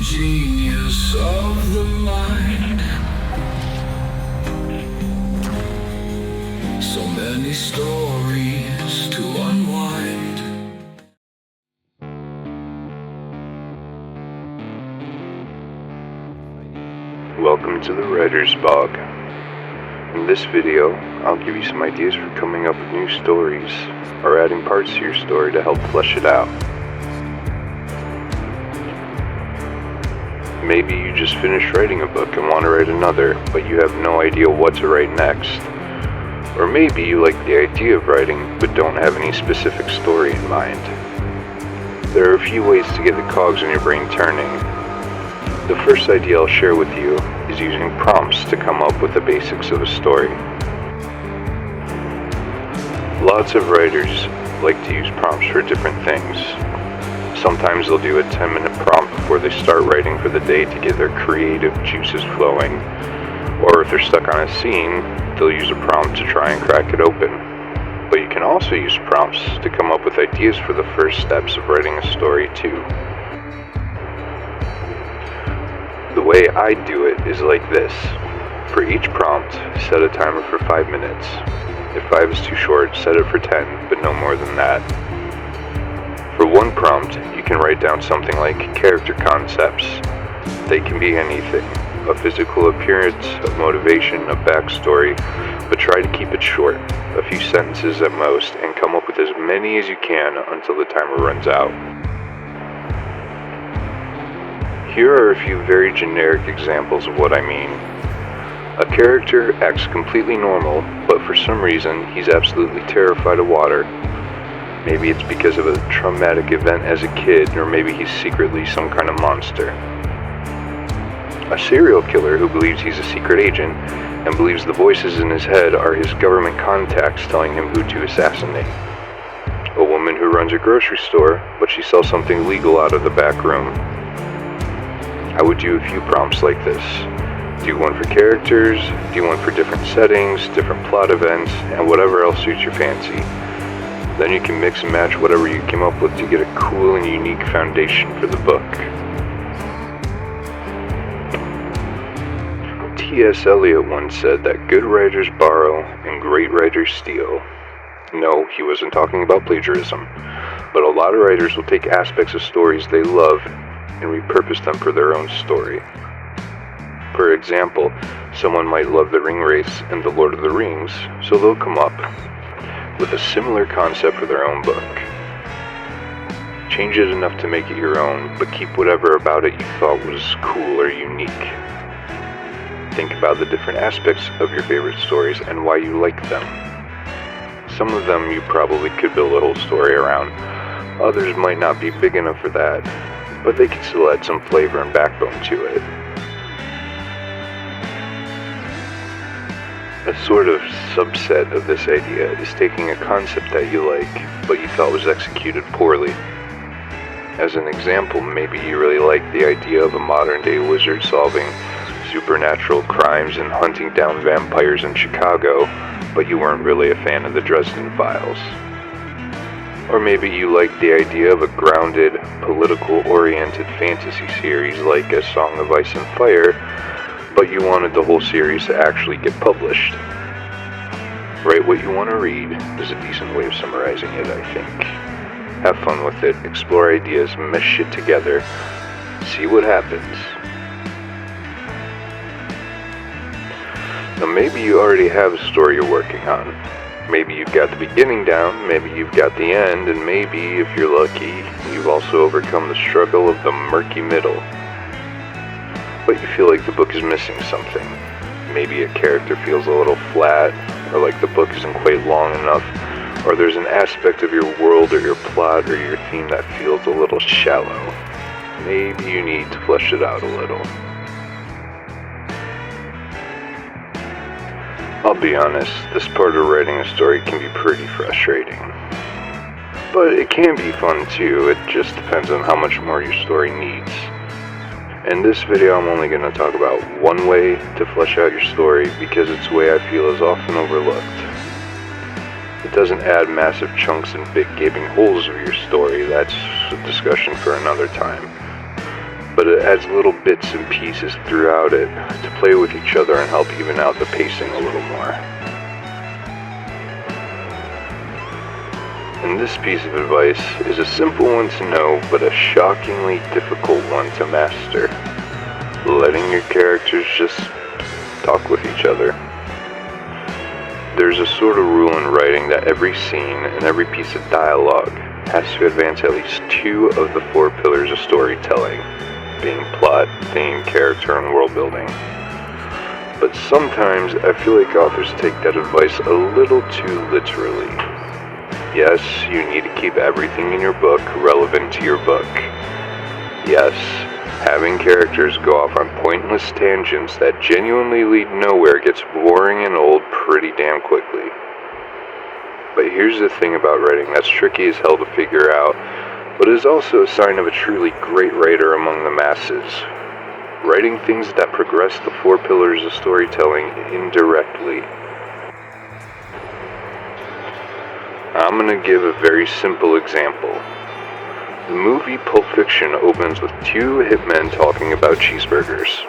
genius of the mind. So many stories to unwind. Welcome to the Writer's Bog. In this video, I'll give you some ideas for coming up with new stories or adding parts to your story to help flesh it out. Maybe you just finished writing a book and want to write another, but you have no idea what to write next. Or maybe you like the idea of writing, but don't have any specific story in mind. There are a few ways to get the cogs in your brain turning. The first idea I'll share with you is using prompts to come up with the basics of a story. Lots of writers like to use prompts for different things. Sometimes they'll do a 10-minute prompt before they start writing for the day to get their creative juices flowing. Or if they're stuck on a scene, they'll use a prompt to try and crack it open. But you can also use prompts to come up with ideas for the first steps of writing a story too. The way I do it is like this. For each prompt, set a timer for 5 minutes. If 5 is too short, set it for 10, but no more than that. For one prompt, you can write down something like character concepts. They can be anything, a physical appearance, a motivation, a backstory, but try to keep it short, a few sentences at most, and come up with as many as you can until the timer runs out. Here are a few very generic examples of what I mean. A character acts completely normal, but for some reason he's absolutely terrified of water. Maybe it's because of a traumatic event as a kid, or maybe he's secretly some kind of monster. A serial killer who believes he's a secret agent and believes the voices in his head are his government contacts telling him who to assassinate. A woman who runs a grocery store, but she sells something illegal out of the back room. I would do a few prompts like this. Do one for characters, do one for different settings, different plot events, and whatever else suits your fancy. Then you can mix and match whatever you came up with to get a cool and unique foundation for the book. T.S. Eliot once said that good writers borrow and great writers steal. No, he wasn't talking about plagiarism, but a lot of writers will take aspects of stories they love and repurpose them for their own story. For example, someone might love the ring race and the Lord of the Rings, so they'll come up with a similar concept for their own book. Change it enough to make it your own, but keep whatever about it you thought was cool or unique. Think about the different aspects of your favorite stories and why you like them. Some of them you probably could build a whole story around. Others might not be big enough for that, but they can still add some flavor and backbone to it. A sort of subset of this idea is taking a concept that you like, but you thought was executed poorly. As an example, maybe you really like the idea of a modern-day wizard solving supernatural crimes and hunting down vampires in Chicago, but you weren't really a fan of the Dresden Files. Or maybe you like the idea of a grounded, political-oriented fantasy series like A Song of Ice and Fire, but you wanted the whole series to actually get published. Write what you want to read is a decent way of summarizing it, I think. Have fun with it, explore ideas, mesh shit together, see what happens. Now maybe you already have a story you're working on. Maybe you've got the beginning down, maybe you've got the end, and maybe, if you're lucky, you've also overcome the struggle of the murky middle. But you feel like the book is missing something. Maybe a character feels a little flat, or like the book isn't quite long enough, or there's an aspect of your world or your plot or your theme that feels a little shallow. Maybe you need to flesh it out a little. I'll be honest, this part of writing a story can be pretty frustrating. But it can be fun too, it just depends on how much more your story needs. In this video, I'm only going to talk about one way to flesh out your story because it's a way I feel is often overlooked. It doesn't add massive chunks and big gaping holes of your story, that's a discussion for another time. but it adds little bits and pieces throughout it to play with each other and help even out the pacing a little more. And this piece of advice is a simple one to know, but a shockingly difficult one to master. Letting your characters just talk with each other. There's a sort of rule in writing that every scene and every piece of dialogue has to advance at least 2 of the 4 pillars of storytelling, being plot, theme, character, and world building. But sometimes I feel like authors take that advice a little too literally. Yes, you need to keep everything in your book relevant to your book. Yes, having characters go off on pointless tangents that genuinely lead nowhere gets boring and old pretty damn quickly. But here's the thing about writing that's tricky as hell to figure out, but is also a sign of a truly great writer among the masses. Writing things that progress the 4 pillars of storytelling indirectly. I'm gonna give a very simple example. The movie Pulp Fiction opens with 2 hitmen talking about cheeseburgers.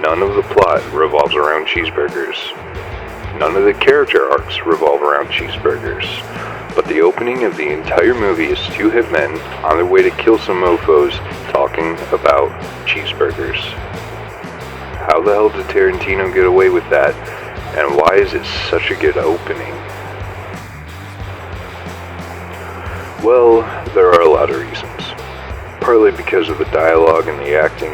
None of the plot revolves around cheeseburgers. None of the character arcs revolve around cheeseburgers. But the opening of the entire movie is 2 hitmen on their way to kill some mofos talking about cheeseburgers. How the hell did Tarantino get away with that? And why is it such a good opening? Well, there are a lot of reasons. Partly because of the dialogue and the acting,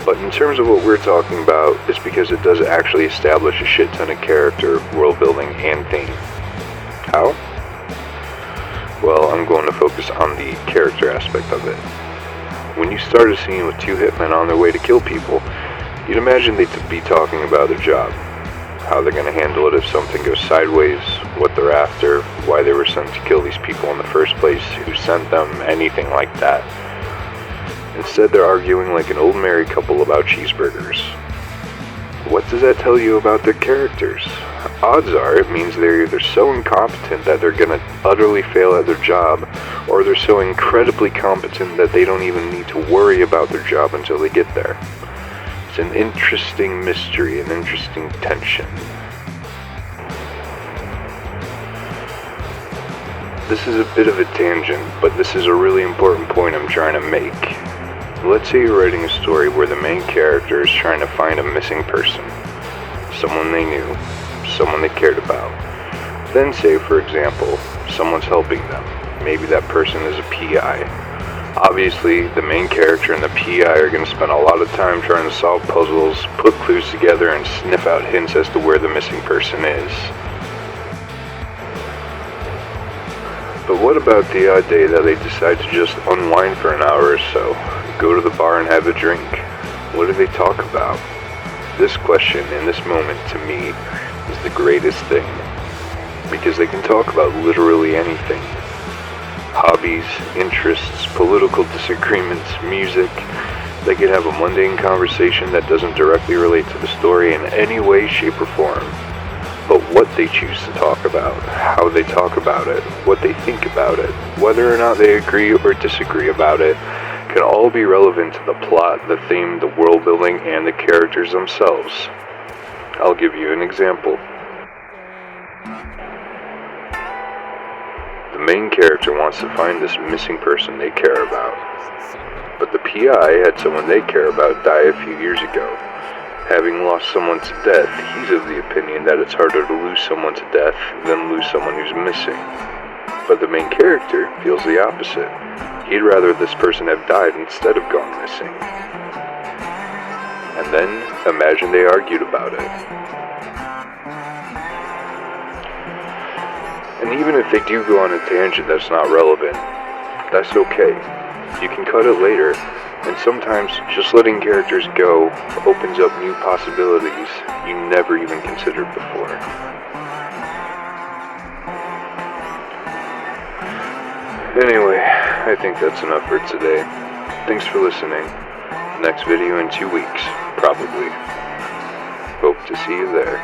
but in terms of what we're talking about, it's because it does actually establish a shit ton of character, world building, and theme. How? Well, I'm going to focus on the character aspect of it. When you start a scene with 2 hitmen on their way to kill people, you'd imagine they'd be talking about their job. How they're going to handle it if something goes sideways, what they're after, why they were sent to kill these people in the first place, who sent them, anything like that. Instead, they're arguing like an old married couple about cheeseburgers. What does that tell you about their characters? Odds are it means they're either so incompetent that they're going to utterly fail at their job, or they're so incredibly competent that they don't even need to worry about their job until they get there. It's an interesting mystery, an interesting tension. This is a bit of a tangent, but this is a really important point I'm trying to make. Let's say you're writing a story where the main character is trying to find a missing person. Someone they knew, someone they cared about. Then say, for example, someone's helping them. Maybe that person is a PI. Obviously, the main character and the PI are going to spend a lot of time trying to solve puzzles, put clues together, and sniff out hints as to where the missing person is. But what about the odd day that they decide to just unwind for an hour or so, go to the bar and have a drink? What do they talk about? This question in this moment, to me, is the greatest thing, because they can talk about literally anything. Hobbies, interests, political disagreements, music. They could have a mundane conversation that doesn't directly relate to the story in any way, shape, or form. But what they choose to talk about, how they talk about it, what they think about it, whether or not they agree or disagree about it, can all be relevant to the plot, the theme, the world building, and the characters themselves. I'll give you an example. The main character wants to find this missing person they care about. But the PI had someone they care about die a few years ago. Having lost someone to death, he's of the opinion that it's harder to lose someone to death than lose someone who's missing. But the main character feels the opposite. He'd rather this person have died instead of gone missing. And then, imagine they argued about it. And even if they do go on a tangent that's not relevant, that's okay. You can cut it later, and sometimes just letting characters go opens up new possibilities you never even considered before. Anyway, I think that's enough for today. Thanks for listening. Next video in 2 weeks, probably. Hope to see you there.